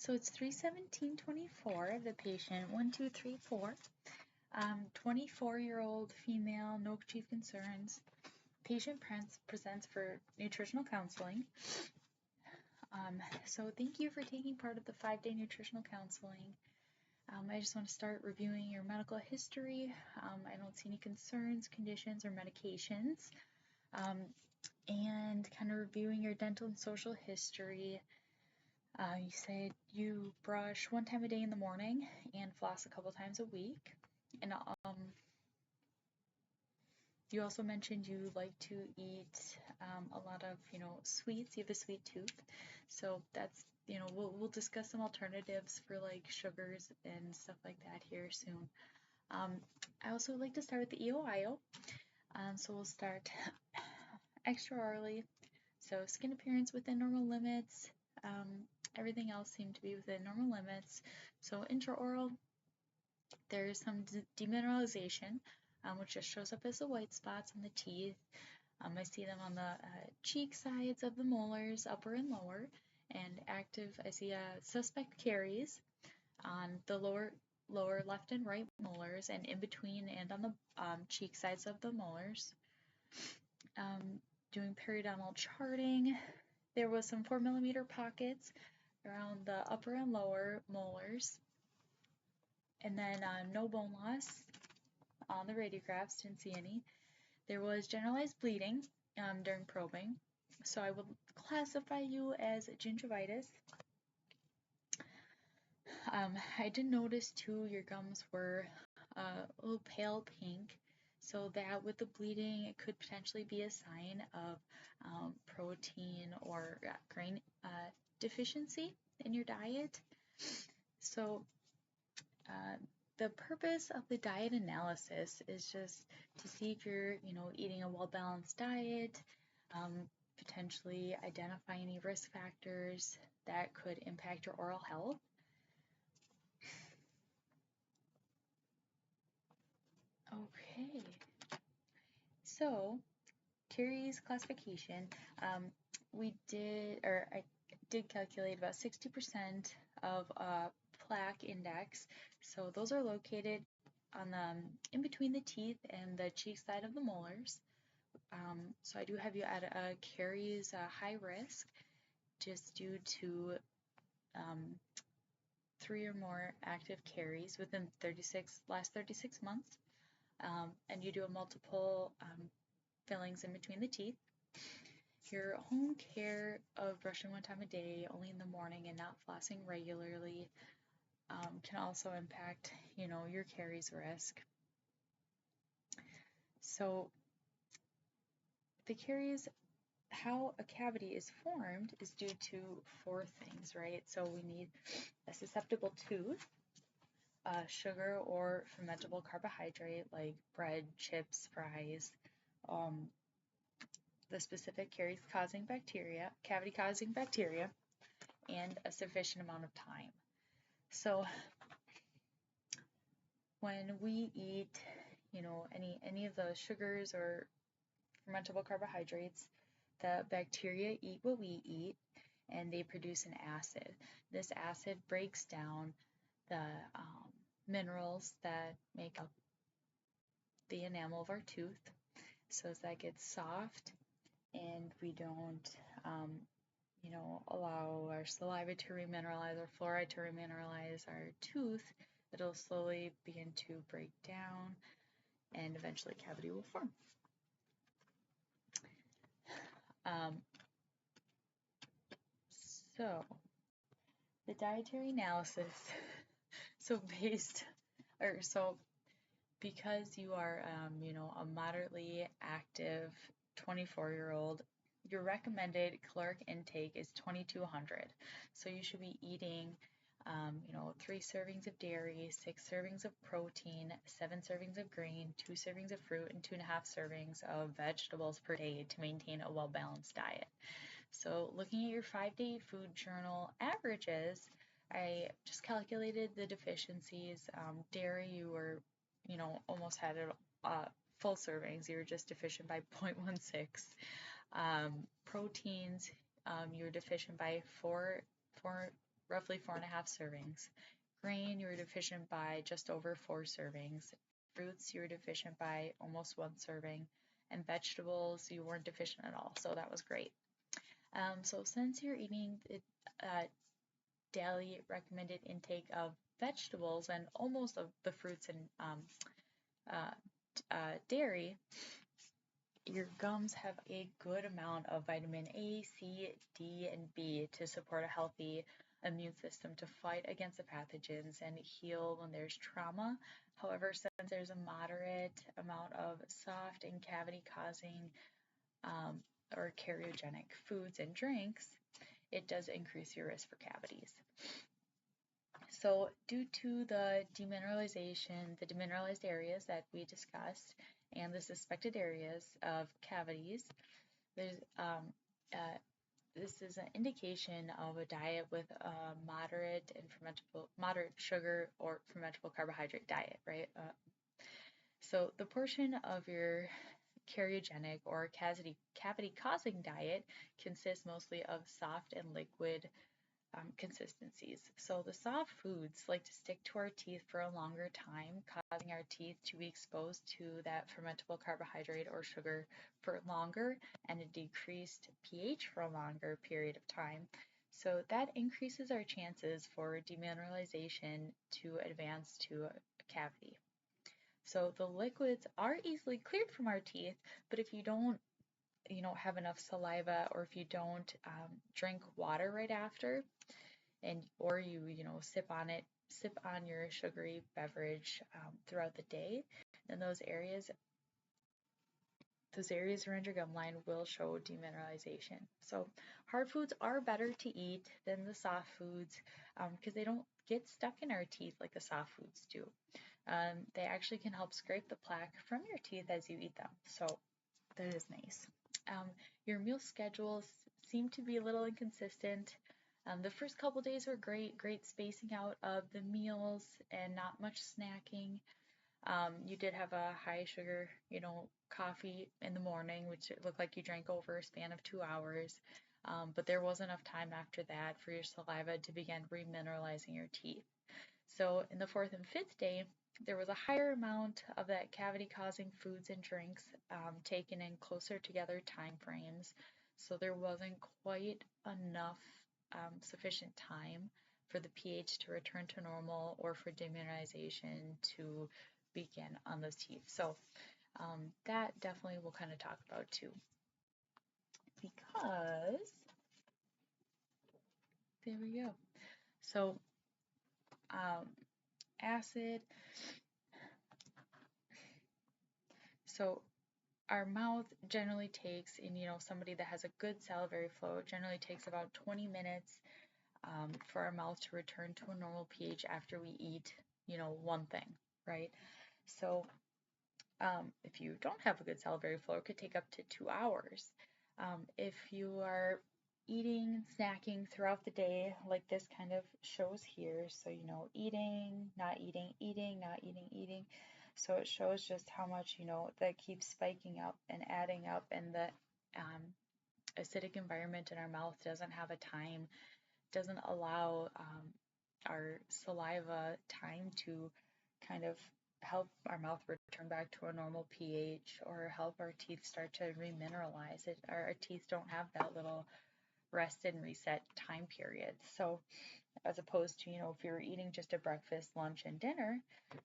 So it's 3/17/24, the patient 1234, 24-year-old female, no chief concerns. Patient presents for nutritional counseling. So thank you for taking part of the 5-day nutritional counseling. I just want to start reviewing your medical history. I don't see any concerns, conditions, or medications. And kind of reviewing your dental and social history. You said you brush 1 time a day in the morning and floss a couple times a week. And you also mentioned you like to eat a lot of, sweets. You have a sweet tooth. So that's, we'll discuss some alternatives for like sugars and stuff like that here soon. I also like to start with the EOIO. So we'll start extraorally. So skin appearance within normal limits. Everything else seemed to be within normal limits. So intraoral, there's some demineralization, which just shows up as the white spots on the teeth. I see them on the cheek sides of the molars, upper and lower, and active. I see suspect caries on the lower left and right molars, and in between and on the cheek sides of the molars. Doing periodontal charting, there was some 4-millimeter pockets around the upper and lower molars, and then no bone loss on the radiographs, didn't see any. There was generalized bleeding during probing, so I would classify you as gingivitis. I did notice too your gums were a little pale pink, so that with the bleeding it could potentially be a sign of protein or grain deficiency in your diet. So the purpose of the diet analysis is just to see if you're, eating a well-balanced diet, potentially identify any risk factors that could impact your oral health. Okay, so caries classification, I did calculate about 60% of plaque index. So those are located on in between the teeth and the cheek side of the molars. So I do have you at a caries high risk, just due to 3 or more active caries within last 36 months. And you do a multiple fillings in between the teeth. Your home care of brushing 1 time a day, only in the morning, and not flossing regularly can also impact, your caries risk. So the caries, how a cavity is formed is due to 4 things, right? So we need a susceptible tooth, sugar or fermentable carbohydrate like bread, chips, fries, the specific cavity-causing bacteria, and a sufficient amount of time. So when we eat, any of the sugars or fermentable carbohydrates, the bacteria eat what we eat, and they produce an acid. This acid breaks down the minerals that make up the enamel of our tooth, so as that gets soft and we don't, allow our saliva to remineralize or fluoride to remineralize our tooth. It'll slowly begin to break down and eventually a cavity will form. So the dietary analysis, because you are, a moderately active 24-year-old, your recommended caloric intake is 2,200. So you should be eating, 3 servings of dairy, 6 servings of protein, 7 servings of grain, 2 servings of fruit, and 2.5 servings of vegetables per day to maintain a well-balanced diet. So looking at your 5-day food journal averages, I just calculated the deficiencies. Dairy, you were, almost had full servings. You were just deficient by 0.16. Proteins, you were deficient by 4 roughly 4.5 servings. Grain, you were deficient by just over 4 servings. Fruits, you were deficient by almost 1 serving. And vegetables, you weren't deficient at all. So that was great. So since you're eating the daily recommended intake of vegetables and almost of the fruits and dairy, your gums have a good amount of vitamin A, C, D, and B to support a healthy immune system to fight against the pathogens and heal when there's trauma. However, since there's a moderate amount of soft and cavity-causing or cariogenic foods and drinks, it does increase your risk for cavities. So due to the demineralization, the demineralized areas that we discussed, and the suspected areas of cavities, there's this is an indication of a diet with a moderate sugar or fermentable carbohydrate diet, right? So the portion of your cariogenic or cavity-causing diet consists mostly of soft and liquid consistencies. So the soft foods like to stick to our teeth for a longer time, causing our teeth to be exposed to that fermentable carbohydrate or sugar for longer and a decreased pH for a longer period of time. So that increases our chances for demineralization to advance to a cavity. So the liquids are easily cleared from our teeth, but if you don't have enough saliva, or if you don't drink water right after, or you sip on your sugary beverage throughout the day, then those areas around your gum line will show demineralization. So hard foods are better to eat than the soft foods because they don't get stuck in our teeth like the soft foods do. They actually can help scrape the plaque from your teeth as you eat them. So that is nice. Your meal schedules seem to be a little inconsistent. The first couple days were great spacing out of the meals and not much snacking. You did have a high sugar, coffee in the morning, which it looked like you drank over a span of 2 hours. But there was enough time after that for your saliva to begin remineralizing your teeth. So in the 4th and 5th day, there was a higher amount of that cavity-causing foods and drinks taken in closer together time frames. So there wasn't quite enough sufficient time for the pH to return to normal or for demineralization to begin on those teeth. So that definitely we'll kind of talk about too. Because, there we go. So acid. So our mouth generally takes, in somebody that has a good salivary flow, it generally takes about 20 minutes for our mouth to return to a normal pH after we eat, one thing, right? So if you don't have a good salivary flow, it could take up to 2 hours. If you are eating, snacking throughout the day, like this kind of shows here, so eating, not eating, eating, not eating, eating. So it shows just how much, that keeps spiking up and adding up, and the acidic environment in our mouth doesn't have a time, doesn't allow our saliva time to kind of help our mouth return back to a normal pH or help our teeth start to remineralize. Our teeth don't have that little rest and reset time period. So as opposed to, if you're eating just a breakfast, lunch, and dinner,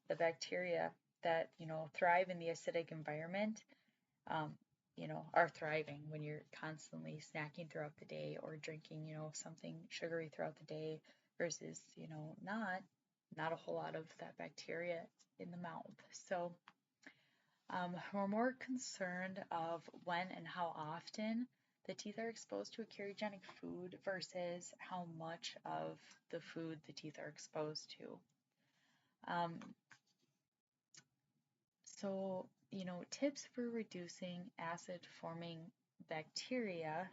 the bacteria that, thrive in the acidic environment, are thriving when you're constantly snacking throughout the day or drinking, something sugary throughout the day versus, not a whole lot of that bacteria in the mouth. So we're more concerned of when and how often the teeth are exposed to a cariogenic food versus how much of the food the teeth are exposed to. So, tips for reducing acid-forming bacteria.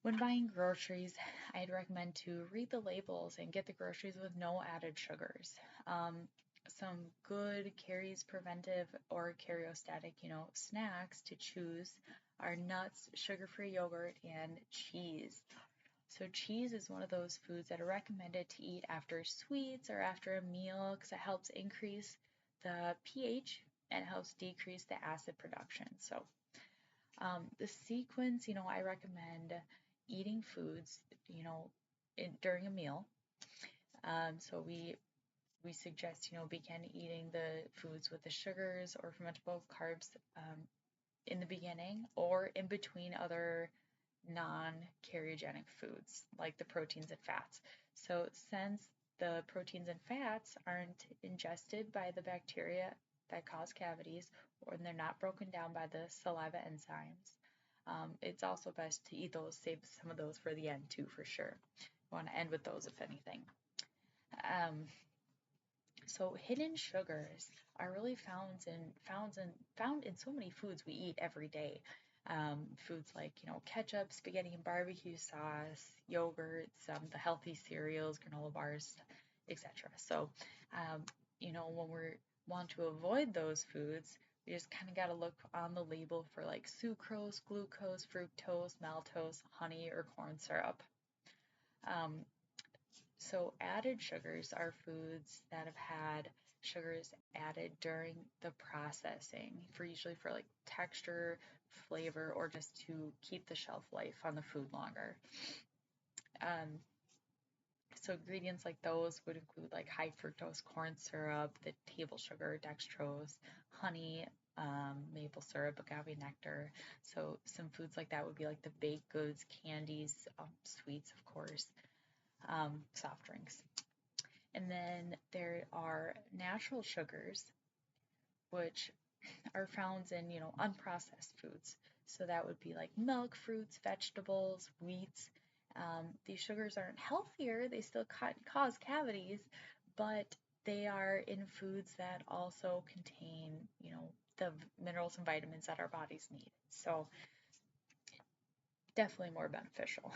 When buying groceries, I'd recommend to read the labels and get the groceries with no added sugars. Some good caries preventive or cariostatic, snacks to choose are nuts, sugar-free yogurt, and cheese. So cheese is one of those foods that are recommended to eat after sweets or after a meal because it helps increase the pH and helps decrease the acid production. So the sequence, I recommend eating foods, during a meal. So we suggest, begin eating the foods with the sugars or fermentable carbs in the beginning or in between other non-carcinogenic foods like the proteins and fats. So since the proteins and fats aren't ingested by the bacteria that cause cavities, or they're not broken down by the saliva enzymes, it's also best to eat those, save some of those for the end too, for sure. You want to end with those if anything. So hidden sugars are really found in so many foods we eat every day. Foods like ketchup, spaghetti and barbecue sauce, yogurts, the healthy cereals, granola bars, etc. So when we want to avoid those foods, we just kind of got to look on the label for like sucrose, glucose, fructose, maltose, honey, or corn syrup. So added sugars are foods that have had sugars added during the processing, usually for like texture, flavor, or just to keep the shelf life on the food longer. So ingredients like those would include like high fructose corn syrup, the table sugar, dextrose, honey, maple syrup, agave nectar. So some foods like that would be like the baked goods, candies, sweets, of course, soft drinks. And then there are natural sugars, which are found in, unprocessed foods. So that would be like milk, fruits, vegetables, wheats. These sugars aren't healthier, they still cause cavities, but they are in foods that also contain, the minerals and vitamins that our bodies need. So definitely more beneficial.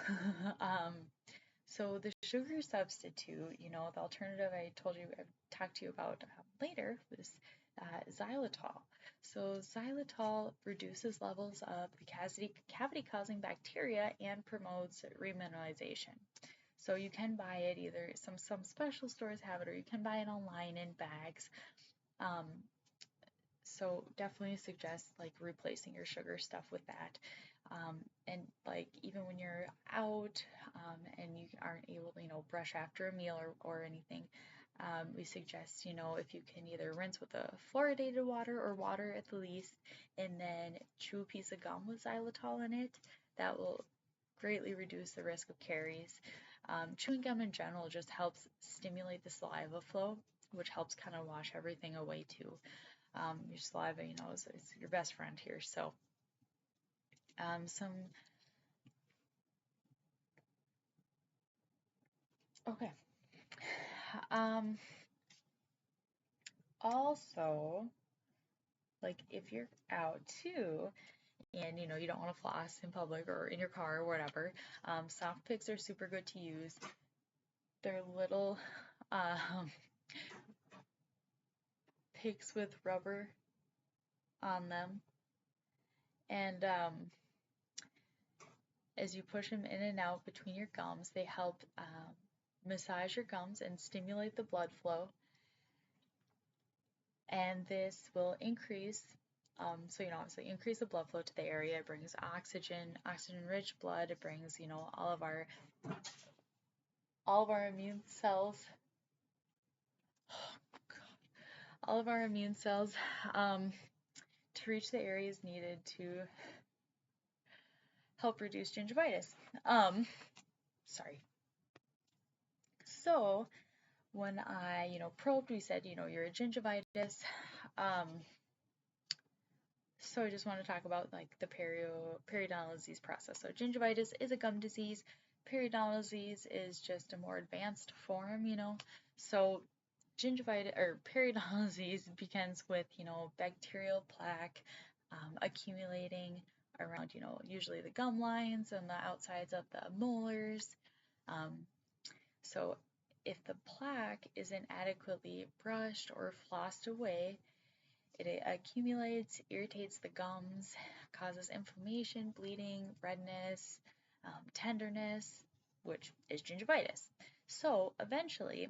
So the sugar substitute, the alternative I told you, I've talked to you about later was xylitol. So xylitol reduces levels of the cavity-causing bacteria and promotes remineralization. So you can buy it either, some special stores have it, or you can buy it online in bags. So definitely suggest like replacing your sugar stuff with that. And like even when you're out and you aren't able to, brush after a meal or anything, we suggest, if you can either rinse with a fluoridated water or water at the least, and then chew a piece of gum with xylitol in it, that will greatly reduce the risk of caries. Chewing gum in general just helps stimulate the saliva flow, which helps kind of wash everything away too. Your saliva, is your best friend here. So okay. Also, like if you're out too, and you don't want to floss in public or in your car or whatever, soft picks are super good to use. They're little picks with rubber on them, and as you push them in and out between your gums, they help massage your gums and stimulate the blood flow. And this will increase, obviously increase the blood flow to the area. It brings oxygen-rich blood. It brings, all of our immune cells, all of our immune cells to reach the areas needed to help reduce gingivitis. Sorry. So when I, probed, we said, you're a gingivitis. So I just want to talk about like the periodontal disease process. So gingivitis is a gum disease. Periodontal disease is just a more advanced form, So gingivitis or periodontal disease begins with, bacterial plaque accumulating around, usually the gum lines and the outsides of the molars. So if the plaque isn't adequately brushed or flossed away, it accumulates, irritates the gums, causes inflammation, bleeding, redness, tenderness. which is gingivitis. So eventually,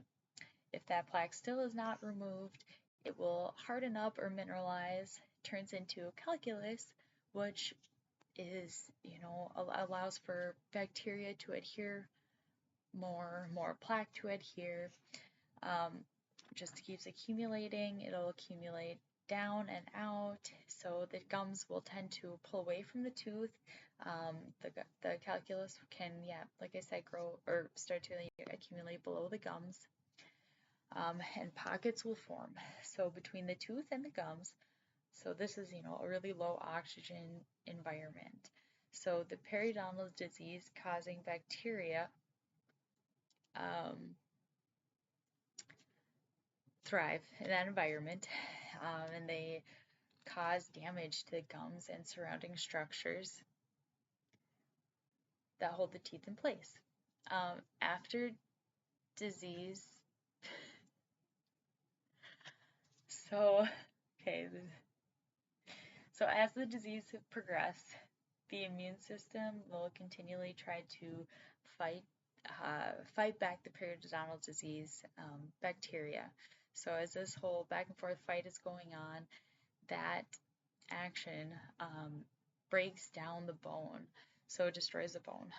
if that plaque still is not removed, it will harden up or mineralize, turns into calculus, which is, allows for bacteria to adhere more plaque to adhere. Just keeps accumulating. It'll accumulate down and out, so the gums will tend to pull away from the tooth. The calculus can, like I said, grow or start to accumulate below the gums, and pockets will form. So between the tooth and the gums, so this is, a really low oxygen environment. So the periodontal disease causing bacteria thrive in that environment, and they cause damage to the gums and surrounding structures that hold the teeth in place. After disease, so as the disease progresses, the immune system will continually try to fight back the periodontal disease bacteria. So as this whole back and forth fight is going on, that action breaks down the bone, so it destroys the bone.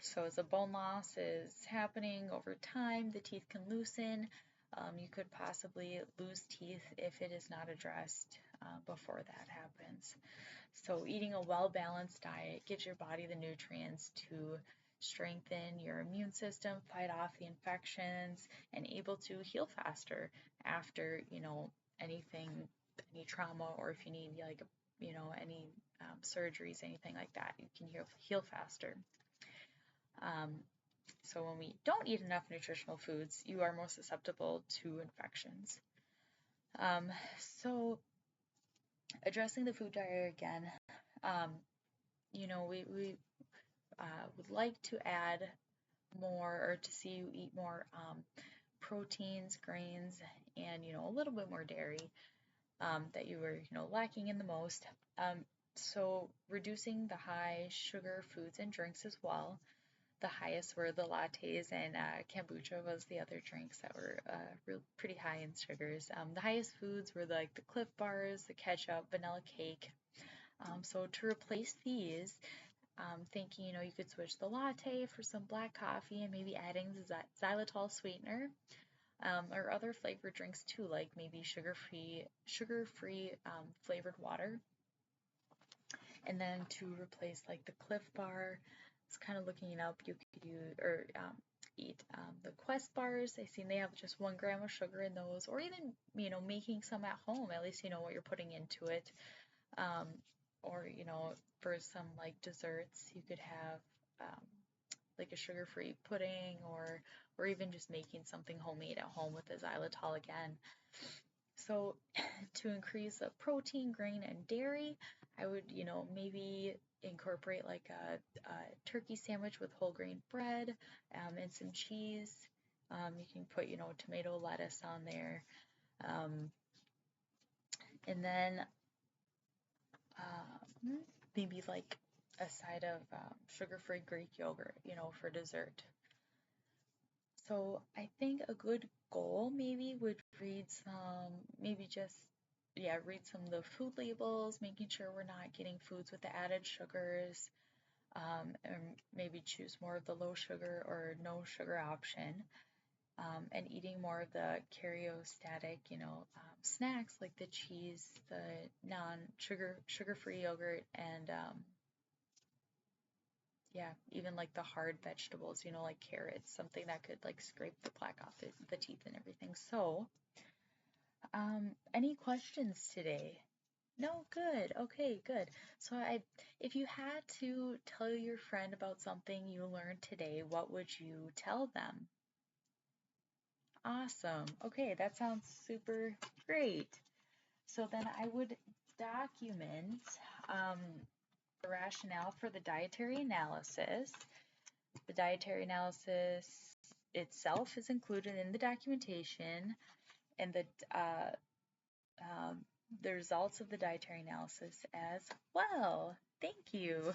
So as the bone loss is happening over time, the teeth can loosen. You could possibly lose teeth if it is not addressed before that happens. So eating a well-balanced diet gives your body the nutrients to strengthen your immune system, fight off the infections, and able to heal faster after, anything, any trauma, or if you need any surgeries, anything like that, you can heal faster. So when we don't eat enough nutritional foods, you are more susceptible to infections. So addressing the food diet again, we would like to add more, or to see you eat more proteins, grains, and a little bit more dairy that you were lacking in the most. So reducing the high sugar foods and drinks as well. The highest were the lattes, and kombucha was the other drinks that were pretty high in sugars. The highest foods were like the Cliff Bars, the ketchup, vanilla cake. So to replace these, thinking, you could switch the latte for some black coffee and maybe adding the xylitol sweetener, or other flavored drinks too, like maybe sugar-free flavored water. And then to replace like the Cliff Bar, it's kind of looking it up. You could use or eat the Quest bars. I've seen they have just 1 gram of sugar in those, or even making some at home. At least you know what you're putting into it. Or for some like desserts, you could have like a sugar-free pudding, or even just making something homemade at home with the xylitol again. So to increase the protein, grain, and dairy, I would, maybe incorporate like a turkey sandwich with whole grain bread, and some cheese. You can put, tomato, lettuce on there. And then maybe like a side of sugar-free Greek yogurt, for dessert. So I think a good goal maybe would read some of the food labels, making sure we're not getting foods with the added sugars, and maybe choose more of the low sugar or no sugar option, and eating more of the sugar-free snacks like the cheese, the sugar-free yogurt, and even like the hard vegetables, like carrots, something that could like scrape the plaque off the teeth and everything. So, any questions today? No, good. Okay, good. So if you had to tell your friend about something you learned today, what would you tell them? Awesome. Okay, that sounds super great. So then I would document the rationale for the dietary analysis. The dietary analysis itself is included in the documentation, and the results of the dietary analysis as well. Thank you.